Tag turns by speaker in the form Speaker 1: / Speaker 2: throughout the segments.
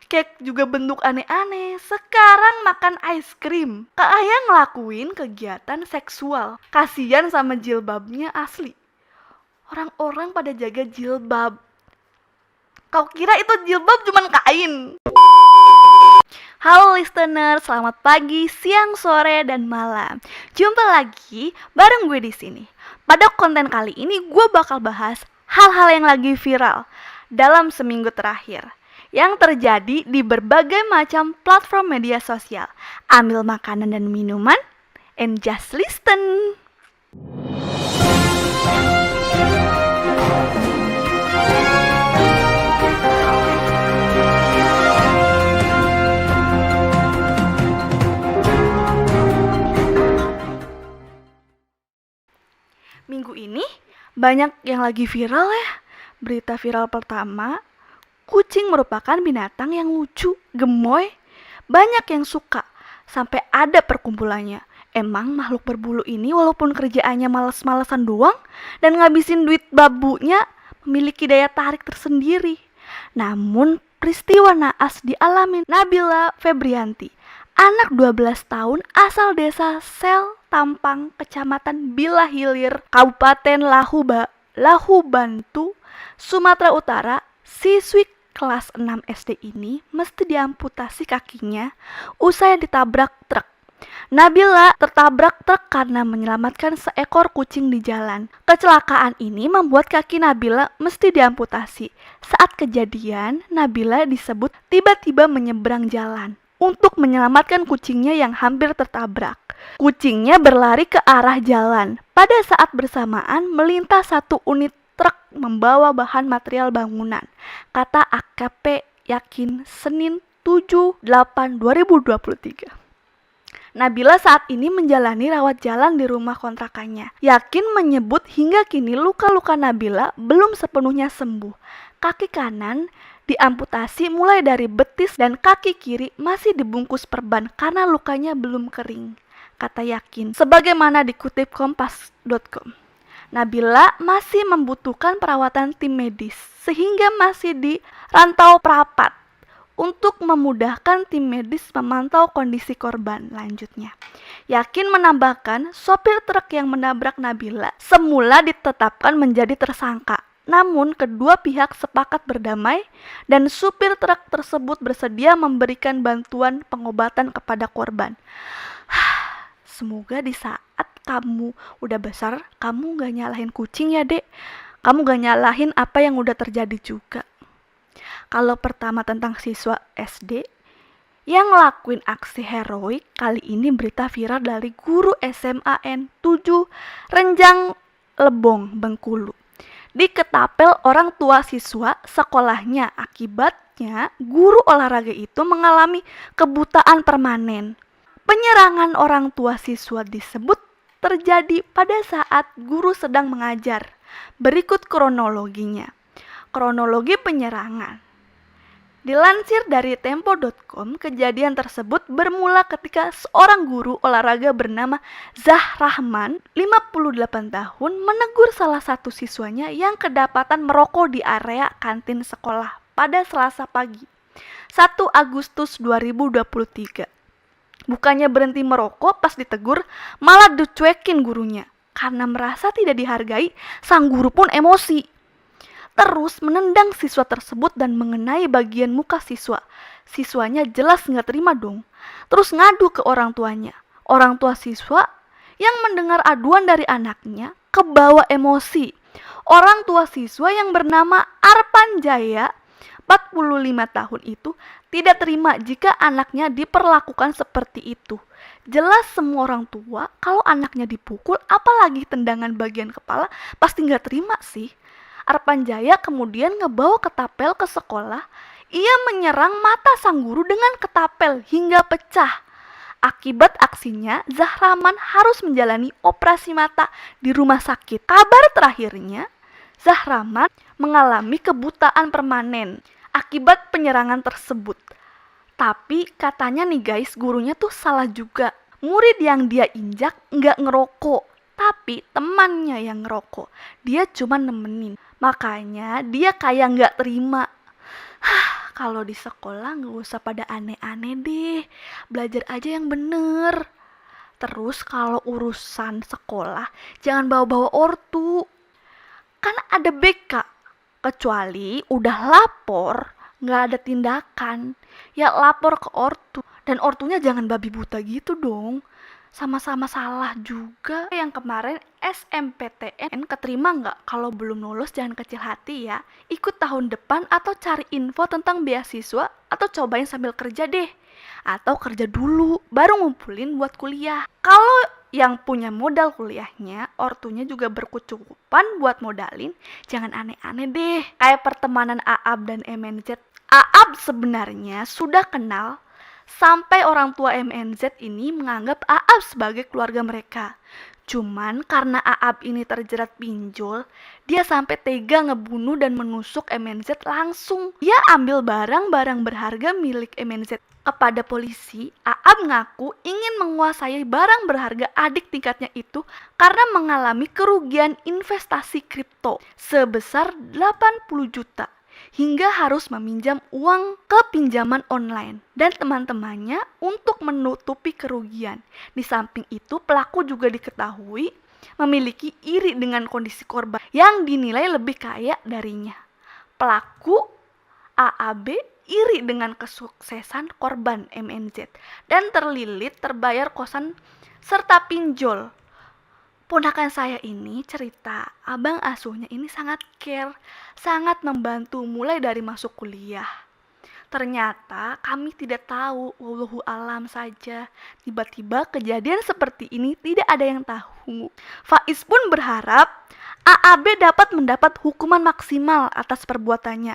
Speaker 1: cake juga bentuk aneh-aneh. Sekarang makan ice cream. Kak Ayah ngelakuin kegiatan seksual. Kasian sama jilbabnya asli. Orang-orang pada jaga jilbab. Kau kira itu jilbab cuman kain? Halo listener, selamat pagi, siang, sore, dan malam. Jumpa lagi bareng gue di sini. Pada konten kali ini gue bakal bahas hal-hal yang lagi viral dalam seminggu terakhir yang terjadi di berbagai macam platform media sosial. Ambil makanan dan minuman and just listen. Minggu ini banyak yang lagi viral ya. Berita viral pertama, kucing merupakan binatang yang lucu, gemoy. Banyak yang suka, sampai ada perkumpulannya. Emang makhluk berbulu ini walaupun kerjaannya males-malesan doang dan ngabisin duit babunya, memiliki daya tarik tersendiri. Namun peristiwa naas dialami Nabila Febrianti, anak 12 tahun asal desa Sel Tampang, Kecamatan Bila Hilir, Kabupaten Lahu Bantu, Sumatera Utara. Siswi kelas 6 SD ini mesti diamputasi kakinya usai ditabrak truk. Nabila tertabrak truk karena menyelamatkan seekor kucing di jalan. Kecelakaan ini membuat kaki Nabila mesti diamputasi. Saat kejadian, Nabila disebut tiba-tiba menyeberang jalan untuk menyelamatkan kucingnya yang hampir tertabrak. Kucingnya berlari ke arah jalan. Pada saat bersamaan melintas satu unit truk membawa bahan material bangunan, kata AKP Yakin Senin 7/8/2023. Nabila saat ini menjalani rawat jalan di rumah kontrakannya. Yakin menyebut hingga kini luka-luka Nabila belum sepenuhnya sembuh. Kaki kanan diamputasi mulai dari betis dan kaki kiri masih dibungkus perban karena lukanya belum kering, kata Yakin. Sebagaimana dikutip kompas.com, Nabila masih membutuhkan perawatan tim medis sehingga masih di rantau perapat untuk memudahkan tim medis memantau kondisi korban. Lanjutnya, Yakin menambahkan sopir truk yang menabrak Nabila semula ditetapkan menjadi tersangka. Namun kedua pihak sepakat berdamai dan supir truk tersebut bersedia memberikan bantuan pengobatan kepada korban. Semoga di saat kamu udah besar, kamu gak nyalahin kucing ya dek. Kamu gak nyalahin apa yang udah terjadi juga. Kalau pertama tentang siswa SD yang ngelakuin aksi heroik, kali ini berita viral dari guru SMA N7 Renjang Lebong, Bengkulu. Diketapel orang tua siswa sekolahnya. Akibatnya guru olahraga itu mengalami kebutaan permanen. Penyerangan orang tua siswa disebut terjadi pada saat guru sedang mengajar. Berikut kronologinya. Kronologi penyerangan. Dilansir dari tempo.com, kejadian tersebut bermula ketika seorang guru olahraga bernama Zahrahman, 58 tahun, menegur salah satu siswanya yang kedapatan merokok di area kantin sekolah pada Selasa pagi, 1 Agustus 2023. Bukannya berhenti merokok pas ditegur, malah dicuekin gurunya. Karena merasa tidak dihargai, sang guru pun emosi. Terus menendang siswa tersebut dan mengenai bagian muka siswa. Siswanya jelas nggak terima dong. Terus ngadu ke orang tuanya. Orang tua siswa yang mendengar aduan dari anaknya kebawa emosi. Orang tua siswa yang bernama Arpan Jaya, 45 tahun itu, tidak terima jika anaknya diperlakukan seperti itu. Jelas semua orang tua kalau anaknya dipukul, apalagi tendangan bagian kepala, pasti nggak terima sih. Arpan Jaya kemudian ngebawa ketapel ke sekolah. Ia menyerang mata sang guru dengan ketapel hingga pecah. Akibat aksinya, Zahrahman harus menjalani operasi mata di rumah sakit. Kabar terakhirnya, Zahrahman mengalami kebutaan permanen akibat penyerangan tersebut. Tapi katanya nih guys, gurunya tuh salah juga. Murid yang dia injak nggak ngerokok, tapi temannya yang ngerokok. Dia cuma nemenin. Makanya dia kayak nggak terima. kalau di sekolah nggak usah pada aneh-aneh deh. Belajar aja yang bener. Terus kalau urusan sekolah, jangan bawa-bawa ortu. Kan ada BK. Kecuali udah lapor, nggak ada tindakan. Ya lapor ke ortu. Dan ortunya jangan babi buta gitu dong. Sama-sama salah juga. Yang kemarin SMPTN keterima nggak? Kalau belum lulus jangan kecil hati ya. Ikut tahun depan atau cari info tentang beasiswa atau cobain sambil kerja deh. Atau kerja dulu, baru ngumpulin buat kuliah. Kalau yang punya modal kuliahnya, ortunya juga berkecukupan buat modalin, jangan aneh-aneh deh. Kayak pertemanan Aab dan MNZ. Aab sebenarnya sudah kenal sampai orang tua MNZ ini menganggap Aab sebagai keluarga mereka. Cuman karena Aab ini terjerat pinjol, dia sampai tega ngebunuh dan menusuk MNZ langsung. Dia ambil barang-barang berharga milik MNZ. Kepada polisi, Aab ngaku ingin menguasai barang berharga adik tingkatnya itu karena mengalami kerugian investasi kripto sebesar 80 juta. Hingga harus meminjam uang ke pinjaman online dan teman-temannya untuk menutupi kerugian. Di samping itu, pelaku juga diketahui memiliki iri dengan kondisi korban yang dinilai lebih kaya darinya. Pelaku AAB iri dengan kesuksesan korban MNZ dan terlilit terbayar kosan serta pinjol. Ponakan saya ini cerita, abang asuhnya ini sangat care, sangat membantu mulai dari masuk kuliah. Ternyata kami tidak tahu, wallahu alam saja. Tiba-tiba kejadian seperti ini tidak ada yang tahu. Faiz pun berharap AAB dapat mendapat hukuman maksimal atas perbuatannya,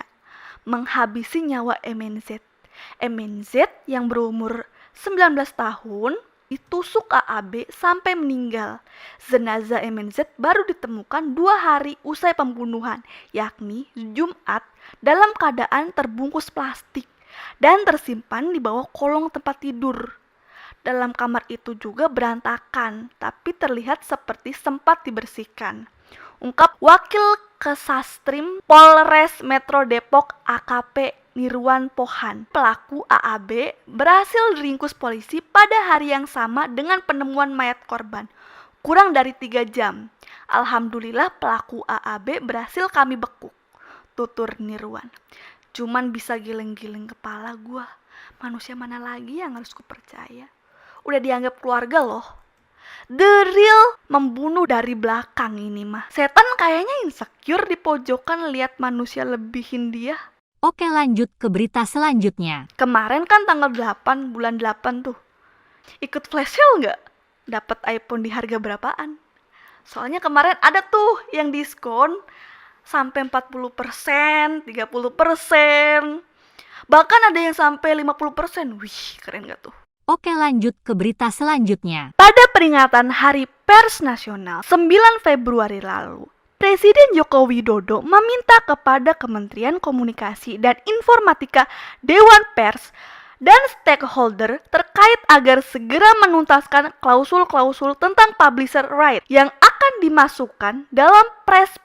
Speaker 1: menghabisi nyawa MNZ. MNZ yang berumur 19 tahun ditusuk AAB sampai meninggal. Jenazah MNZ baru ditemukan 2 hari usai pembunuhan, yakni Jumat, dalam keadaan terbungkus plastik dan tersimpan di bawah kolong tempat tidur. Dalam kamar itu juga berantakan, tapi terlihat seperti sempat dibersihkan. Ungkap Wakil Kesastrim Polres Metro Depok AKP Nirwan Pohan. Pelaku AAB berhasil diringkus polisi pada hari yang sama dengan penemuan mayat korban, kurang dari 3 jam. Alhamdulillah pelaku AAB berhasil kami bekuk, tutur Nirwan. Cuman bisa giling-giling kepala gua. Manusia mana lagi yang harus kupercaya? Udah dianggap keluarga loh. The real membunuh dari belakang ini mah. Setan kayaknya insecure di pojokan lihat manusia lebihin dia.
Speaker 2: Oke, lanjut ke berita selanjutnya.
Speaker 1: Kemarin kan tanggal 8 bulan 8 tuh. Ikut flash sale nggak? Dapat iPhone di harga berapaan? Soalnya kemarin ada tuh yang diskon sampai 40%, 30%. Bahkan ada yang sampai 50%. Wih, keren gak tuh?
Speaker 2: Oke, lanjut ke berita selanjutnya.
Speaker 1: Pada peringatan Hari Pers Nasional 9 Februari lalu, Presiden Joko Widodo meminta kepada Kementerian Komunikasi dan Informatika, Dewan Pers, dan stakeholder terkait agar segera menuntaskan klausul-klausul tentang publisher right yang akan dimasukkan dalam Press.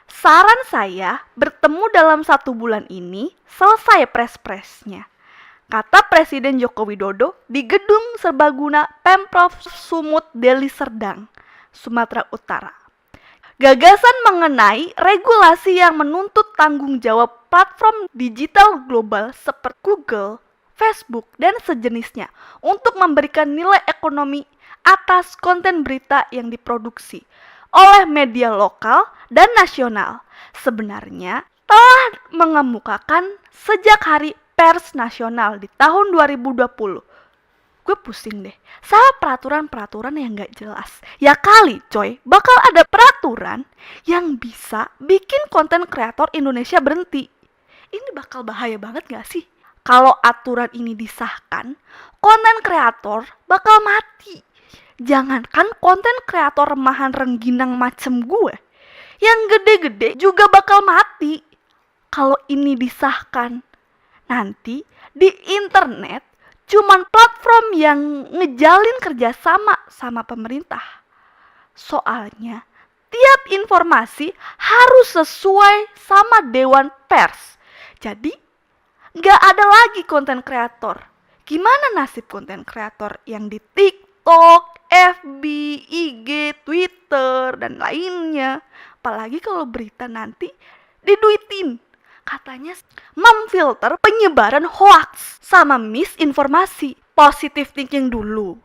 Speaker 1: Saran saya bertemu dalam 1 bulan ini selesai Press-nya, kata Presiden Joko Widodo di Gedung Serbaguna Pemprov Sumut Deli Serdang, Sumatera Utara. Gagasan mengenai regulasi yang menuntut tanggung jawab platform digital global seperti Google, Facebook, dan sejenisnya untuk memberikan nilai ekonomi atas konten berita yang diproduksi oleh media lokal dan nasional sebenarnya telah mengemukakan sejak Hari Pers Nasional di tahun 2020. Gue pusing deh sama peraturan-peraturan yang gak jelas. Ya kali coy, bakal ada peraturan yang bisa bikin konten kreator Indonesia berhenti. Ini bakal bahaya banget gak sih? Kalau aturan ini disahkan, konten kreator bakal mati. Jangankan konten kreator remahan rengginang macem gue, yang gede-gede juga bakal mati. Kalau ini disahkan, nanti di internet cuman platform yang ngejalin kerjasama sama pemerintah. Soalnya tiap informasi harus sesuai sama Dewan Pers. Jadi Nggak ada lagi konten kreator. Gimana nasib konten kreator yang di TikTok, FB, IG, Twitter, dan lainnya? Apalagi kalau berita nanti diduitin. Katanya memfilter penyebaran hoax sama misinformasi. Positive thinking dulu.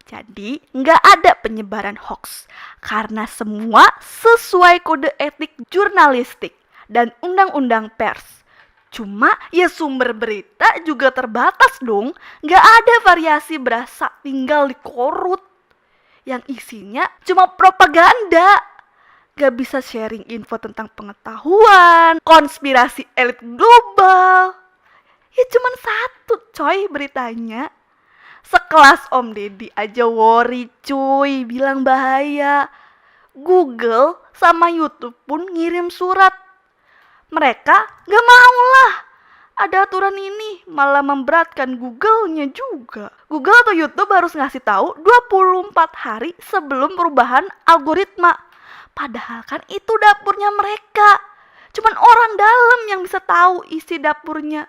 Speaker 1: Jadi nggak ada penyebaran hoax karena semua sesuai kode etik jurnalistik dan undang-undang pers. Cuma ya sumber berita juga terbatas dong, nggak ada variasi berasa tinggal di korut yang isinya cuma propaganda. Gak bisa sharing info tentang pengetahuan, konspirasi elit global. Ya cuman satu coy beritanya. Sekelas Om Deddy aja worry cuy, bilang bahaya. Google sama YouTube pun ngirim surat. Mereka gak mau lah. Ada aturan ini, malah memberatkan Google-nya juga. Google atau YouTube harus ngasih tahu 24 hari sebelum perubahan algoritma. Padahal kan itu dapurnya mereka. Cuman orang dalam yang bisa tahu isi dapurnya.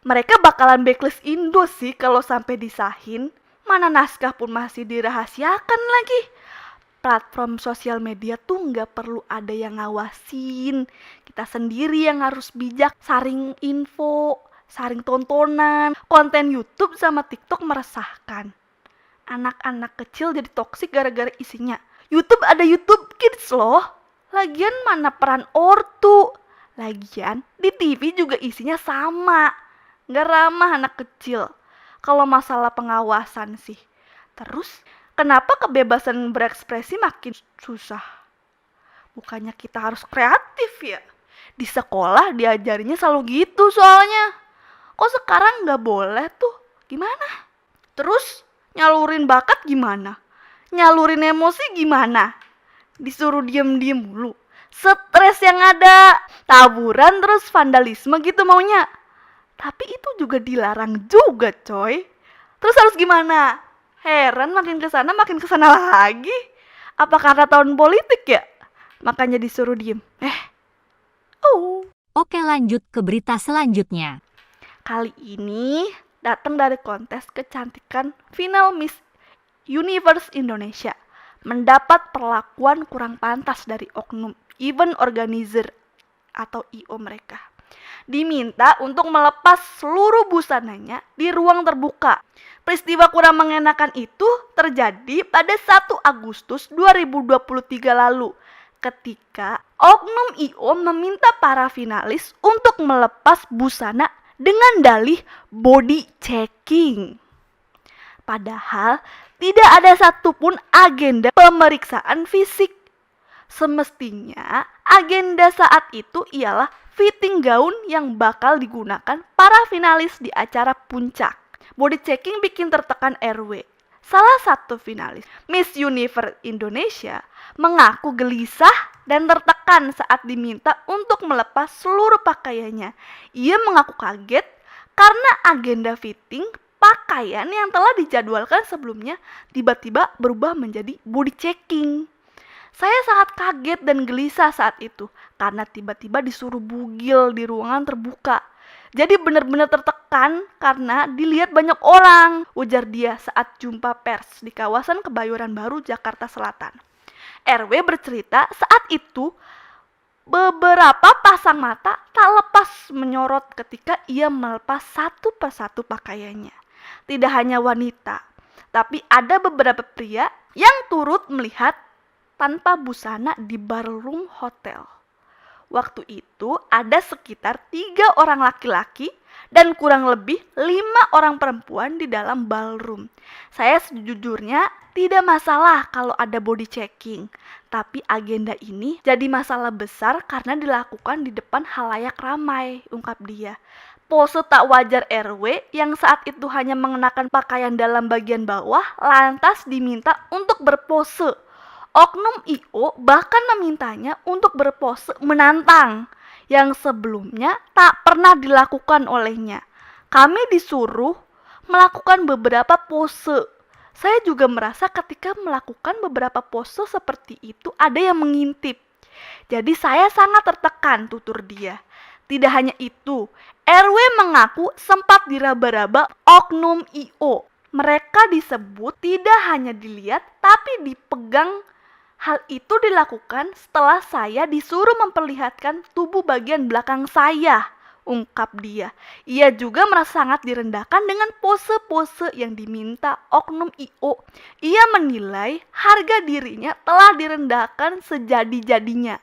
Speaker 1: Mereka bakalan backlist Indo sih kalau sampai disahin. Mana naskah pun masih dirahasiakan lagi. Platform sosial media tuh nggak perlu ada yang ngawasin. Kita sendiri yang harus bijak saring info, saring tontonan. Konten YouTube sama TikTok meresahkan. Anak-anak kecil jadi toksik gara-gara isinya. YouTube ada YouTube Kids loh. Lagian mana peran ortu? Lagian di TV juga isinya sama. Nggak ramah anak kecil. Kalau masalah pengawasan sih. Terus kenapa kebebasan berekspresi makin susah? Bukannya kita harus kreatif ya? Di sekolah diajarinya selalu gitu soalnya. Kok sekarang nggak boleh tuh? Gimana? Terus nyalurin bakat gimana? Nyalurin emosi gimana? Disuruh diem-diem mulu. Stres yang ada. Taburan terus vandalisme gitu maunya. Tapi itu juga dilarang juga coy. Terus harus gimana? Heran makin kesana lagi. Apa karena tahun politik ya? Makanya disuruh diem.
Speaker 2: Oke, lanjut ke berita selanjutnya.
Speaker 1: Kali ini datang dari kontes kecantikan final Miss Universe Indonesia. Mendapat perlakuan kurang pantas dari oknum event organizer atau IO mereka. Diminta untuk melepas seluruh busananya di ruang terbuka. Peristiwa kurang mengenakan itu terjadi pada 1 Agustus 2023 lalu ketika oknum IO meminta para finalis untuk melepas busana dengan dalih body checking. Padahal tidak ada satupun agenda pemeriksaan fisik. Semestinya agenda saat itu ialah fitting gaun yang bakal digunakan para finalis di acara puncak. Body checking bikin tertekan RW. Salah satu finalis Miss Universe Indonesia mengaku gelisah dan tertekan saat diminta untuk melepas seluruh pakaiannya. Ia mengaku kaget karena agenda fitting pakaian yang telah dijadwalkan sebelumnya tiba-tiba berubah menjadi body checking. Saya sangat kaget dan gelisah saat itu karena tiba-tiba disuruh bugil di ruangan terbuka. Jadi benar-benar tertekan karena dilihat banyak orang, ujar dia saat jumpa pers di kawasan Kebayoran Baru, Jakarta Selatan. RW bercerita saat itu beberapa pasang mata tak lepas menyorot ketika ia melepas satu persatu pakaiannya. Tidak hanya wanita, tapi ada beberapa pria yang turut melihat tanpa busana di ballroom hotel. Waktu itu ada sekitar 3 orang laki-laki dan kurang lebih 5 orang perempuan di dalam ballroom. Saya sejujurnya tidak masalah kalau ada body checking, tapi agenda ini jadi masalah besar karena dilakukan di depan halayak ramai, ungkap dia. Pose tak wajar RW yang saat itu hanya mengenakan pakaian dalam bagian bawah lantas diminta untuk berpose. Oknum IO bahkan memintanya untuk berpose menantang yang sebelumnya tak pernah dilakukan olehnya. Kami disuruh melakukan beberapa pose. Saya juga merasa ketika melakukan beberapa pose seperti itu ada yang mengintip. Jadi saya sangat tertekan, tutur dia. Tidak hanya itu, RW mengaku sempat diraba-raba oknum IO. Mereka disebut tidak hanya dilihat tapi dipegang. Hal itu dilakukan setelah saya disuruh memperlihatkan tubuh bagian belakang saya, ungkap dia. Ia juga merasa sangat direndahkan dengan pose-pose yang diminta oknum IO. Ia menilai harga dirinya telah direndahkan sejadi-jadinya.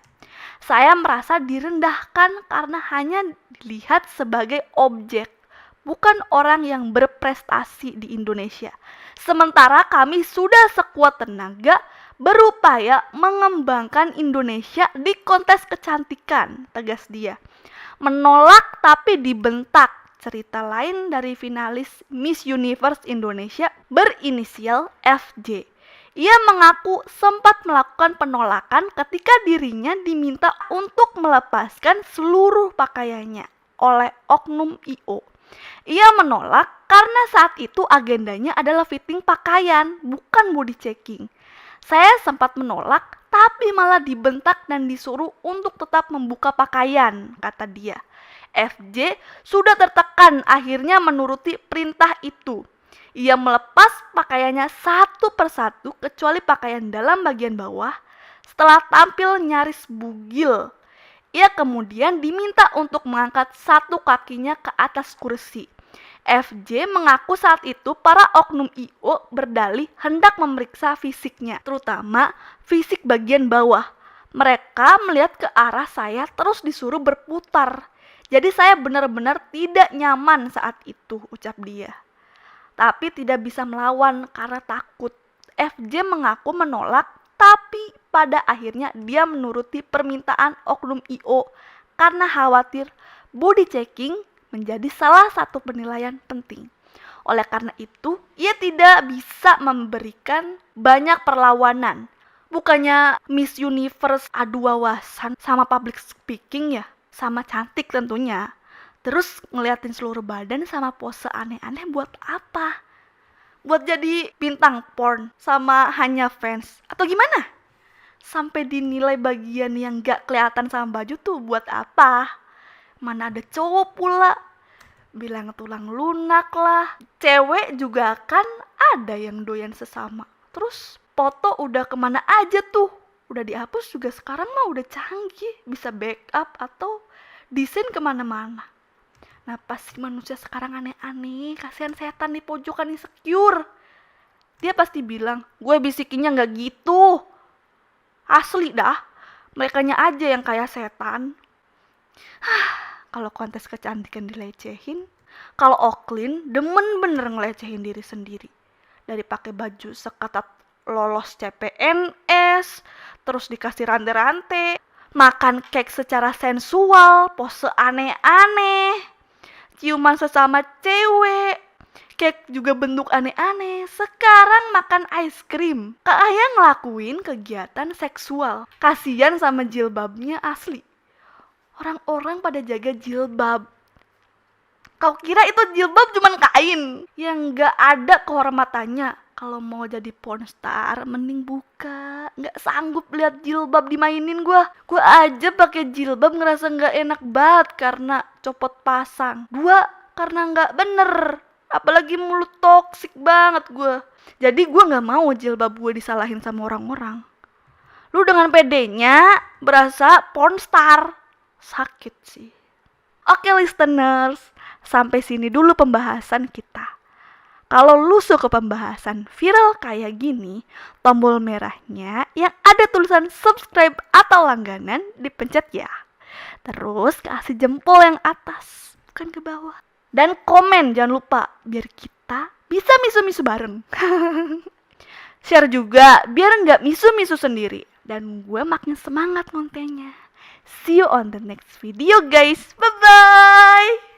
Speaker 1: Saya merasa direndahkan karena hanya dilihat sebagai objek, bukan orang yang berprestasi di Indonesia. Sementara kami sudah sekuat tenaga berupaya mengembangkan Indonesia di kontes kecantikan, tegas dia. Menolak tapi dibentak. Cerita lain dari finalis Miss Universe Indonesia berinisial FJ. Ia mengaku sempat melakukan penolakan ketika dirinya diminta untuk melepaskan seluruh pakaiannya oleh oknum IO. Ia menolak karena saat itu agendanya adalah fitting pakaian, bukan body checking. Saya sempat menolak, tapi malah dibentak dan disuruh untuk tetap membuka pakaian, kata dia. FJ sudah tertekan akhirnya menuruti perintah itu. Ia melepas pakaiannya satu persatu kecuali pakaian dalam bagian bawah. Setelah tampil nyaris bugil, ia kemudian diminta untuk mengangkat satu kakinya ke atas kursi. FJ mengaku saat itu para oknum IO berdalih hendak memeriksa fisiknya, terutama fisik bagian bawah. Mereka melihat ke arah saya terus disuruh berputar. Jadi saya benar-benar tidak nyaman saat itu, ucap dia. Tapi tidak bisa melawan karena takut. FJ mengaku menolak, tapi pada akhirnya dia menuruti permintaan oknum IO karena khawatir body checking menjadi salah satu penilaian penting. Oleh karena itu, ia tidak bisa memberikan banyak perlawanan. Bukannya Miss Universe adu wawasan sama public speaking ya, sama cantik tentunya. Terus ngeliatin seluruh badan sama pose aneh-aneh buat apa? Buat jadi bintang porn sama hanya fans? Atau gimana? Sampai dinilai bagian yang gak kelihatan sama baju tuh buat apa? Mana ada cowok pula bilang tulang lunak lah. Cewek juga kan ada yang doyan sesama. Terus foto udah kemana aja tuh? Udah dihapus juga sekarang mah udah canggih. Bisa backup atau desain kemana-mana. Nah pasti manusia sekarang aneh-aneh. Kasihan setan di pojokan insecure. Dia pasti bilang, gue bisikinnya gak gitu. Asli dah. Merekanya aja yang kayak setan. Kalau kontes kecantikan dilecehin, kalau Oklin demen bener ngelecehin diri sendiri. Dari pakai baju seketat lolos CPNS, terus dikasih rante-rante, makan cake secara sensual, pose aneh-aneh, ciuman sesama cewek, cake juga bentuk aneh-aneh. Sekarang makan ice cream, kayak ngelakuin kegiatan seksual. Kasian sama jilbabnya asli. Orang-orang pada jaga jilbab. Kau kira itu jilbab cuman kain yang gak ada kehormatannya? Kalau mau jadi pornstar mending buka. Gak sanggup lihat jilbab dimainin gua. Gua aja pakai jilbab ngerasa gak enak banget karena copot pasang. Dua, karena gak bener. Apalagi mulut toksik banget gua. Jadi gua gak mau jilbab gue disalahin sama orang-orang. Lu dengan pedenya berasa pornstar. Sakit sih. Oke listeners, sampai sini dulu pembahasan kita. Kalau lu suka pembahasan viral kayak gini, tombol merahnya yang ada tulisan subscribe atau langganan dipencet ya. Terus kasih jempol yang atas, bukan ke bawah. Dan komen jangan lupa, biar kita bisa misu-misu bareng. Share juga, biar nggak misu-misu sendiri. Dan gue makin semangat kontennya. See you on the next video guys. Bye-bye.